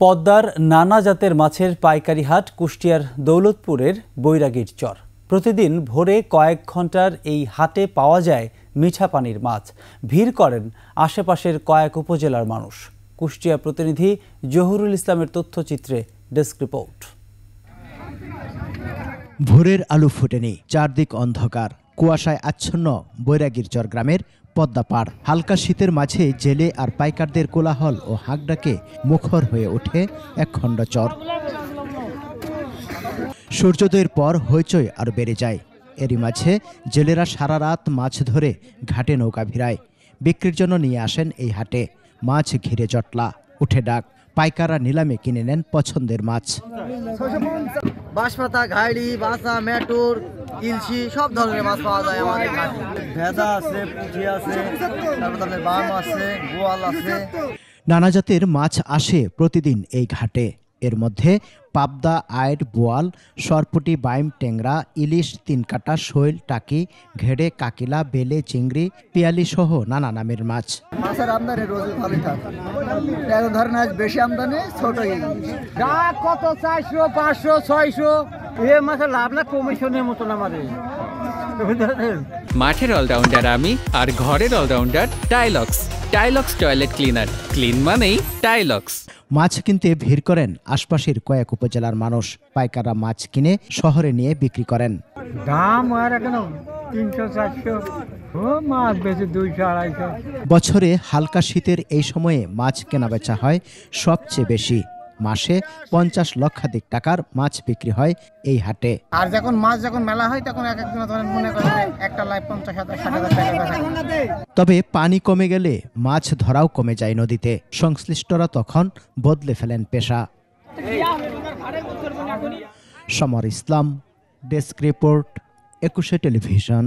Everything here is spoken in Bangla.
পদ্মার নানা জাতের মাছের পাইকারি হাট কুষ্টিয়ার দৌলতপুরের বৈরাগীর চর। প্রতিদিন ভোরে কয়েক ঘন্টার এই হাটে পাওয়া যায় মিঠা পানির মাছ। ভিড় করেন আশেপাশের কয়েক উপজেলার মানুষ। কুষ্টিয়া প্রতিনিধি জহুরুল ইসলামের তথ্যচিত্রে ডেস্ক রিপোর্ট। ভোরের আলো ফুটেনি, চারদিক অন্ধকার, কুয়াশায় আচ্ছন্ন বৈরাগীর চর গ্রামের পদ্মা পাড়। হালকা শীতের মাঝে জেলে আর পাইকারদের কোলাহল ও হাঁকডাকে মুখর হয়ে ওঠে একখণ্ড চর। সূর্যোদয়ের পর হইচই আর বেড়ে যায়। এরই মাঝে জেলেরা সারা রাত মাছ ধরে ঘাটে নৌকা ভিড়ায়। বিক্রির জন্য নিয়ে আসেন এই হাটে। মাছ ঘিরে জটলা, উঠে ডাক। পাইকাররা নিলামে কিনে নেন পছন্দের মাছ। বাঁশপাতা, ঘাইড়ি, বাসা, মেটুর, ইলশি সব ধরনের মাছ পাওয়া যায় আমাদের ঘাটে। ভেদা আছে, পুঁটি আছে, তারপরে বাম আছে, বোয়াল আছে। নানা জাতের মাছ আসে প্রতিদিন এই ঘাটে। এর মধ্যে পাবদা, আইড়, বোয়াল, সরপুটি, বাইম, টেংরা, ইলিশ, তিনকাটা, শৈল, টাকি, ঘেড়ে, কাকিলা, বেলে, চিংড়ি, পিয়ালি সহ নানা নামের মাছ। মাছের আমদানি রোজ ভালোই থাকে। এখন ধরেন আজ বেশি আমদানি, ছোট কত 400, 500, 600 এ মাছের লাভ না, কমিশনের মতন আমাদের। মাঠের অলরাউন্ডার আমি, আর ঘরের allrounder Tilex. Tilex toilet cleaner, clean মানেই টাইলক্স। মাছ কিনতে ভিড় করেন আশপাশের কয়েক উপজেলার মানুষ। পাইকাররা মাছ কিনে শহরে নিয়ে বিক্রি করেন। দাম আর এখন 300, 400, মাছ বেশি 200, 250। বছরে হালকা শীতের এই সময়ে মাছ কেনাবেচা হয় সবচেয়ে বেশি। মাসে 50 লক্ষাধিক টাকার মাছ বিক্রি হয় এই হাটে। আর যখন মাছ মেলা হয় তখন এক একজন ধরেন মনে করেন একটা লাইভ 50,000, 60,000 টাকা। তবে পানি কমে গেলে মাছ ধরাও কমে যায় নদীতে। সংশ্লিষ্টরা তখন বদলে ফেলেন পেশা। সমর ইসলাম, ডেস্ক রিপোর্ট, 21 টেলিভিশন।